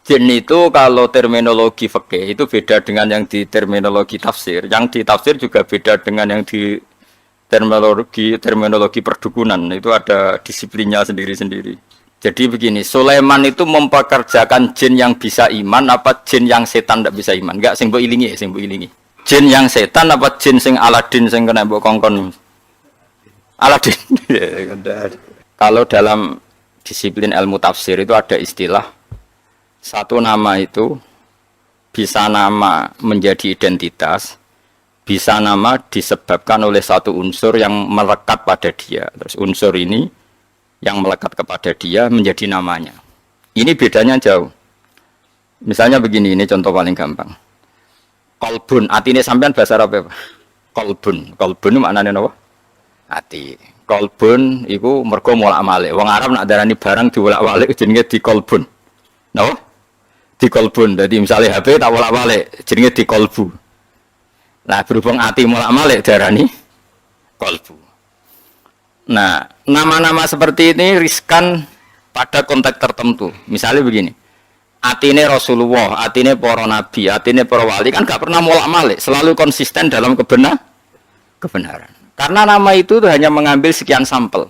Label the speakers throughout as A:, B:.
A: Jin itu kalau terminologi fikih itu beda dengan yang di terminologi tafsir. Yang di tafsir juga beda dengan yang di terminologi perdukunan. Itu ada disiplinnya sendiri-sendiri. Jadi begini, Sulaiman itu mempekerjakan jin yang bisa iman apa jin yang setan tidak bisa iman? Enggak, sing mbok ilingi, sing mbok ilingi. Jin yang setan apa jin sing Aladin sing kena mbok kongkon? Aladin. Kalau dalam disiplin ilmu tafsir itu ada istilah satu nama itu bisa nama menjadi identitas, bisa nama disebabkan oleh satu unsur yang melekat pada dia. Terus unsur ini yang melekat kepada dia menjadi namanya. Ini bedanya jauh. Misalnya begini, ini contoh paling gampang. Kolbun, atine sampean bahasa Arab apa? Kolbun, kolbun maknanya apa? Ati. Kolbun itu mergo molak-malik. Wong Arab nak darani barang diwolak-walik jenenge dikolbun. Napa? Dikolbun. Jadi misalnya HP tak wolak-walik jenenge dikolbu. Nah, berhubung ati molak-malik darani kolbu. Nah, nama-nama seperti ini riskan pada konteks tertentu. Misalnya begini, atine Rasulullah, atine para nabi, atine para wali kan gak pernah molak-malik, selalu konsisten dalam kebenaran. Karena nama itu hanya mengambil sekian sampel.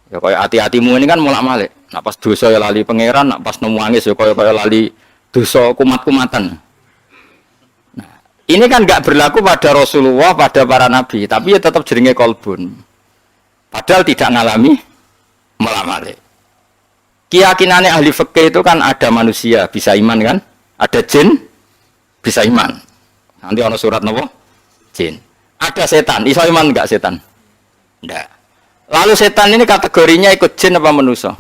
A: Ya kayak hati-hatimu ini kan molak-malik. Nak pas dosa ya lali pangeran, nak pas nemu angis ya kayak lali dosa kumat-kumatan. Nah, ini kan gak berlaku pada Rasulullah, pada para nabi, tapi ya tetap jenenge kolbun. Padahal tidak ngalami molak-malik. Keyakinannya ahli fikih itu kan ada manusia bisa iman kan, ada jin bisa iman. Nanti ono surat nopo jin. Ada setan, iso iman enggak setan? Enggak. Lalu setan ini kategorinya ikut jin apa manusia?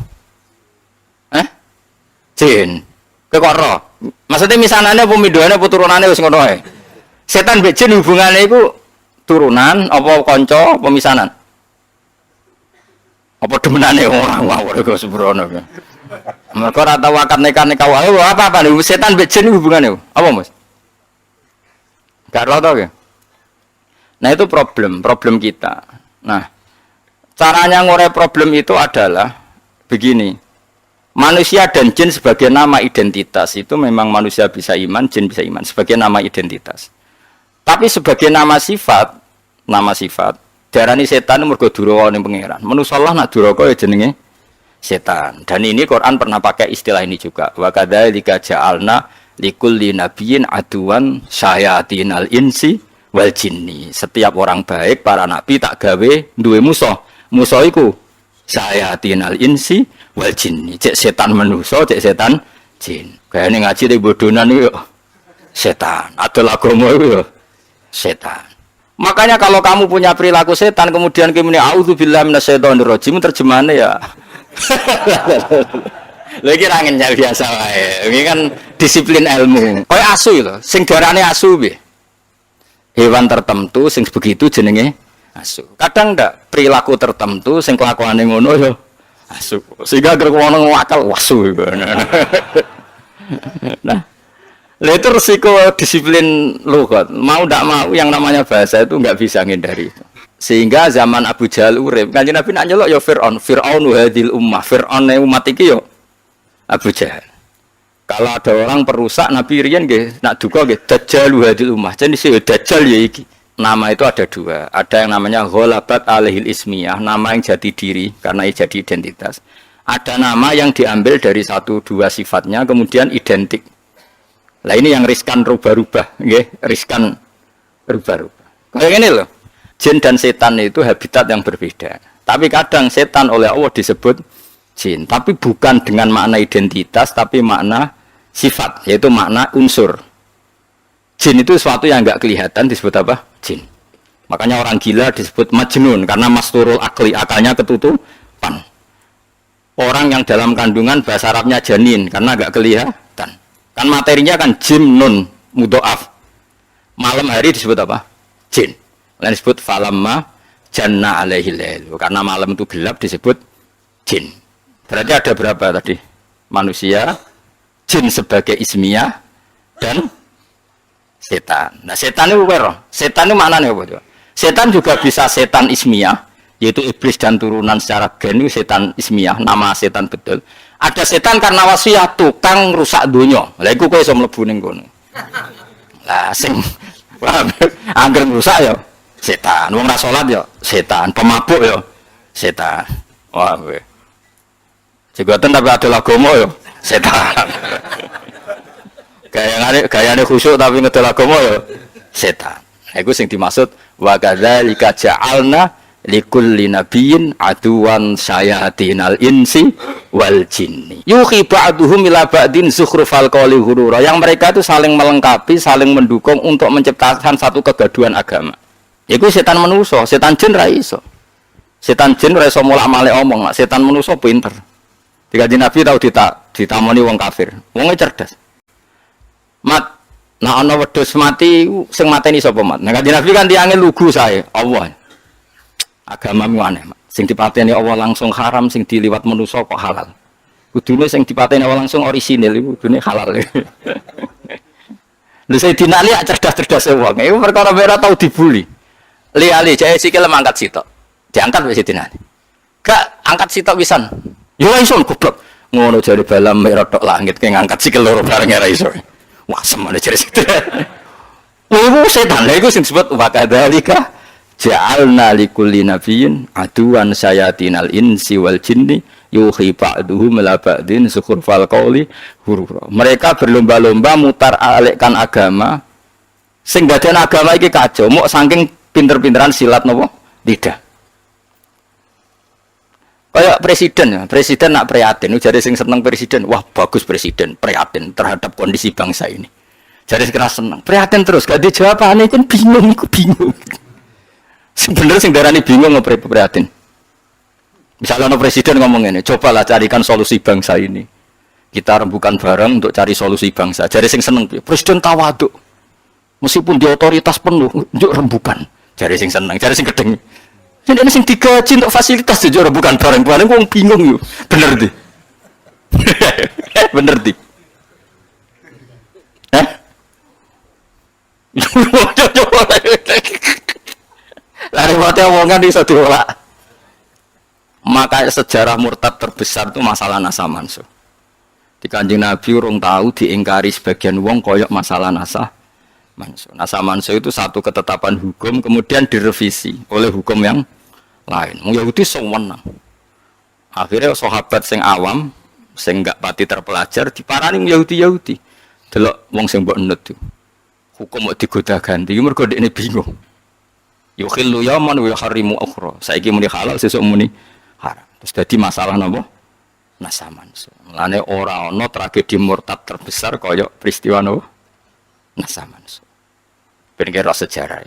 A: Jin. Kekoro. Maksudnya misanane apa midhoane apa turunane wis ngono ae. Setan mbek jin hubungane iku turunan apa kanca apa misanan? Apa demenane orang ngawur kok sembrono. Mergo ora tau akad nikah wae apa nih setan mbek jin hubungane apa Mas? Gak ora tau ya. Nah itu problem kita. Nah, caranya ngore problem itu adalah begini. Manusia dan jin sebagai nama identitas itu memang manusia bisa iman, jin bisa iman sebagai nama identitas. Tapi sebagai nama sifat darani setan mergo duraka ning pangeran. Manusa Allah nak duraka ya jenenge setan. Dan ini Quran pernah pakai istilah ini juga. Wa kadzalika ja'alna likulli nabiyyin aduwan syayatinal insi wal jinni. Setiap orang baik para nabi tak gawe duwe musuh. Musuh iku syayatinal insi wal jinni. Cek setan manusa, cek setan jin. Kayane ngaji te bodonan iku setan. Adol agama iku ya setan. Makanya kalau kamu punya perilaku setan kemudian kemudian auzubillahi minasyaitonirrajim terjemahannya ya. Lagi angin biasa wae. Ini kan disiplin ilmu. Kayak asu lho, sing darane asu piye? Hewan tertentu sing begitu jenenge asu. Kadang ndak perilaku tertentu sing kelakuane ngono ya asu. Sehingga kerkono ngakal wasu. Nah, itu resiko disiplin lughat. Mau tidak mau yang namanya bahasa itu nggak bisa menghindari itu. Sehingga zaman Abu Jahal urip, Kanjeng Nabi nak nyelok ya Fir'aun hadil ummah. Fir'aun umat iki yo Abu Jahal. Kalau ada orang perusak Nabi riyen nggih nak duka nggih Dajjal hadil ummah. Jadi sih Dajjal ya iki. Nama itu ada dua. Ada yang namanya ghalabat alaihil ismiyah, nama yang jadi diri karena jadi identitas. Ada nama yang diambil dari satu dua sifatnya kemudian identik. Lah ini yang riskan rubah-rubah, nggih, riskan rubah-rubah. Kayak gini loh, jin dan setan itu habitat yang berbeda. Tapi kadang setan oleh Allah disebut jin, tapi bukan dengan makna identitas, tapi makna sifat, yaitu makna unsur. Jin itu sesuatu yang enggak kelihatan disebut apa? Jin. Makanya orang gila disebut majnun karena masturul akli, akalnya ketutupan. Orang yang dalam kandungan bahasa Arabnya janin karena enggak kelihatan. Kan materinya kan jim nun mudhoaf. Malam hari disebut apa? Jin. Lain disebut falamma janna alaihil lail. Karena malam itu gelap disebut jin. Berarti ada berapa tadi? Manusia, jin sebagai ismiyah dan setan. Nah, setan itu apa? Setan itu maknanya apa? Setan juga bisa setan ismiyah, yaitu iblis dan turunan secara gen itu setan ismiyah, nama setan betul. Ada setan karena wasiat tukang rusak dunia. Lah iku kowe iso mlebu ning kono. Lah sing angger rusak ya setan, wong ra salat ya setan, pemabuk ya setan. Wah kowe. Jegoten tapi ada agama ya setan. Gayane khusyuk tapi ngedol agama ya setan. Iku sing dimaksud wa kadzalika ja'alna likulli nabiyyin aduwan syayatinal insi wal jinni. Yuhi ba'duhum ila ba'din zukhrufal qawli ghurura. Yang mereka itu saling melengkapi, saling mendukung untuk menciptakan satu kegaduhan agama. Iku setan manusa, setan jin ra iso. Setan jin ora iso molak-malik omong, setan manusa pinter. Dikaji Nabi tau ditamoni wong kafir. Wonge cerdas. Mat, nah ana wedhus mati sing mateni sapa mat? Nah kanjeng Nabi kan tiange lugu sae, Allah. Agamamu aneh, mat. Sing dipateni Allah langsung haram, sing diliwat manusa kok halal. Kudune sing dipateni Allah langsung orisinil iku kudune halal. Lha Sayyidina Ali cerdas-cerdas wong. Iku perkara ora tau dibuli. Ali jae sikile mangkat sitok. Diangkat wis Sayyidina Ali. Gak angkat sitok pisan. Yo iso goblok. Ngono jare balam merotok langit ke ngangkat sikil loro bareng ora iso. Wah, semuanya jadi situ. Ibu setan, ibu sing disebut wakadhalika ja'alna likulli nabiyyin aduwan syayatinal insi wal jinni yuhi ba'duhum ila ba'din zukhrufal qawli ghurura. Mereka berlomba-lomba mutar alikkan agama. Sing badan agama iki kacau, mok saking pinter-pinteran silat napa? Lidah. Kayak presiden nak prihatin, jadi sing seneng presiden, wah bagus presiden, prihatin terhadap kondisi bangsa ini. Jadi keras seneng, prihatin terus, gak ada jawabannya kan bingung, aku bingung. Sebenarnya sing darani bingung prihatin. Misalnya no presiden ngomong ini, cobalah carikan solusi bangsa ini. Kita rembukan bareng untuk cari solusi bangsa. Jadi sing seneng, presiden tawaduk, meskipun di otoritas penuh, yuk rembukan. Jadi sing seneng, jadi sing gedeng. Jadi ini sing digaji untuk fasilitas jujur bukan barang-barang, wong bingung yuk, bener di, bener di, lari mati omongan di satu olah. Maka sejarah murtad terbesar itu masalah nasa mansuh. Di Kanjeng Nabi urung tahu diingkari sebagian wong koyok masalah nasa mansuh. Nasa mansuh itu satu ketetapan hukum kemudian direvisi oleh hukum yang lain. Yahudi sewenang. Akhirnya sahabat sing awam, sing enggak pati terpelajar diparani Yahudi. Delok wong sing mbok nut itu. Hukum kok digoda ganti, mergo dekne bingung. Yukhillu yaman wa yuharrimu ukhra. Saiki muni halal, sesuk muni haram. Terus dadi masalah napa? Nasaman. Mulane ora ana tragedi murtad terbesar kaya peristiwa napa? Nasaman. Ben kira sejarah.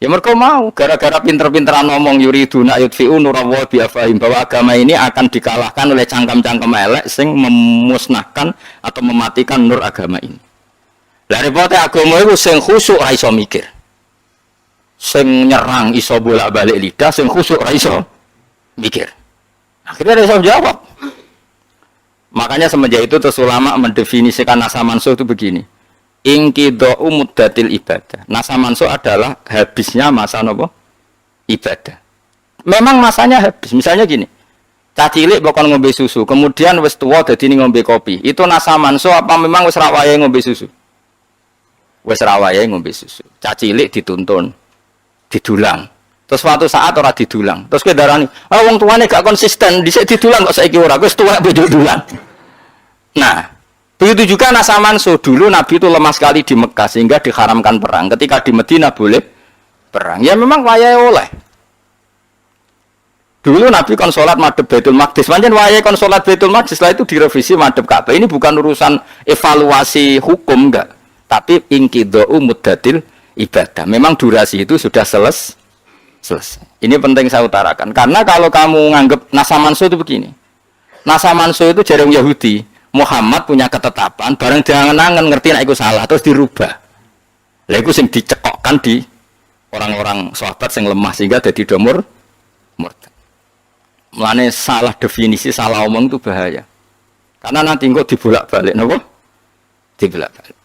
A: Ya mereka mau, gara-gara pinter-pinteran ngomong yuriduna yudfi'u nurallahi biafahim, bahwa agama ini akan dikalahkan oleh cangkem-cangkem elek sing memusnahkan atau mematikan nur agama ini. Lah repote agama itu sing khusyuk ra iso mikir. Sing nyerang iso bolak-balik lidah, sing khusyuk ra iso mikir. Akhirnya dia jawab. Makanya semenjak itu terus ulama mendefinisikan nasa mansuh itu begini. Inqidha'u muddatil ibadah. Nasa mansuh adalah habisnya masa nopo? Ibadah. Memang masanya habis. Misalnya gini. Cah cilik bakal ngombe susu, kemudian wis tuwa dadi ngombe kopi. Itu nasa mansuh apa memang wis ra wayahe ngombe susu? Wis ra wayahe ngombe susu. Cah cilik dituntun, didulang. Terus suatu saat ora didulang. Terus kowe darani, "Ah wong tuane gak konsisten, dhisik didulang kok saiki ora." Wis tuwa bejo dulang. Nah, begitu juga nasa mansuh. Dulu Nabi itu lemah sekali di Mekah sehingga diharamkan perang. Ketika di Madinah boleh perang. Ya memang wayahe oleh. Dulu Nabi kon salat madhep Baitul Maqdis. Pancen wayahe kon salat Baitul Maqdis, setelah itu direvisi madhep Ka'bah. Ini bukan urusan evaluasi hukum enggak, tapi inqidha'u muddatil ibadah. Memang durasi itu sudah selesai. Ini penting saya utarakan. Karena kalau kamu nganggap nasa mansuh itu begini. Nasa mansuh itu jarang Yahudi. Muhammad punya ketetapan, bareng jangan-jangan ngerti nek iku salah terus dirubah. Lha iku sing dicekokkan di orang-orang sahabat sing lemah sehingga dadi domur murtad. Mulane salah definisi, salah omong itu bahaya. Karena nanti engko dibolak-balik napa? Dibolak-balik.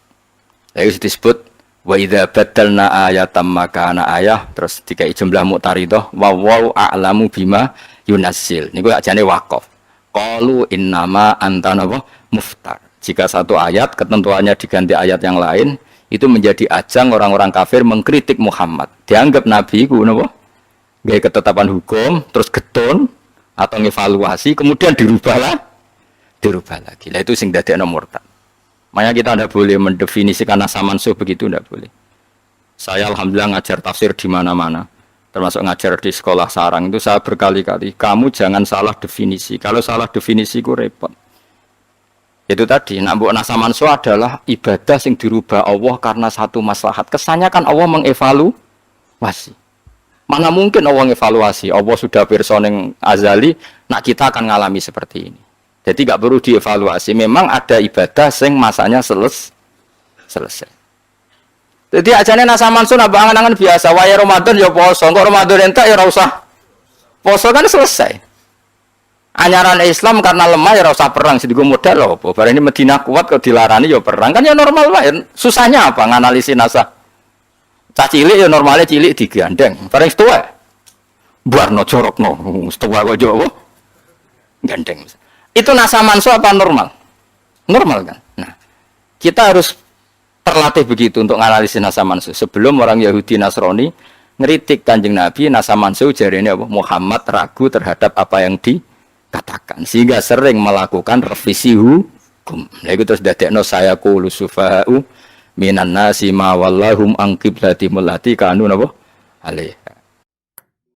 A: Lha iku disebut wa idza badalna ayatam makana ayah, terus dikai jumlah muqtaridah wa wau a'lamu bima yunazil. Niku ajane waqaf. Qalu innama anta napa muftar. Jika satu ayat ketentuannya diganti ayat yang lain, itu menjadi ajang orang-orang kafir mengkritik Muhammad. Dianggap nabi iku napa? Gawe ketetapan hukum, terus getun atau ngevaluasi, kemudian dirubah lagi. Lah itu sing dadekno murtad. Makanya kita tidak boleh mendefinisikan nasa mansuh begitu, tidak boleh. Saya alhamdulillah ngajar tafsir di mana-mana. Termasuk ngajar di sekolah sarang itu saya berkali-kali, kamu jangan salah definisi. Kalau salah definisi itu repot. Itu tadi, nak mbok nasa mansuh adalah ibadah yang dirubah Allah karena satu maslahat. Kesannya kan Allah mengevaluasi. Mana mungkin Allah mengevaluasi? Allah sudah pirsa ning azali, nak kita akan ngalami seperti ini. Jadi gak perlu dievaluasi. Memang ada ibadah yang masanya selesai. Jadi ajane nasa mansuh nak angan-angan biasa. Waya Ramadan ya poso, kok Ramadan entek ya ora usah poso kan selesai. Anyaran Islam karena lemah ya ora usah perang, sedigo modal lho apa. Bareng ini Madinah kuat kok dilarani ya perang. Kan ya normal wae. Susahnya apa nganalisis nasa? Cah cilik ya normalnya cilik digandeng. Bareng setua. Buarno jorokno, setua kok Jawa. Gandeng. Itu nasa mansuh apa normal? Normal kan? Nah, kita harus terlatih begitu untuk menganalisis nasa mansuh. Sebelum orang Yahudi Nasrani ngeritik Kanjeng Nabi, nasa mansuh jarene apa? Muhammad ragu terhadap apa yang dikatakan, sehingga sering melakukan revisi hukum. Nah, itu terus dadekno saya qulu sufa'u minan nasi ma wallahum an qiblatimul lati kanu napa? Ale.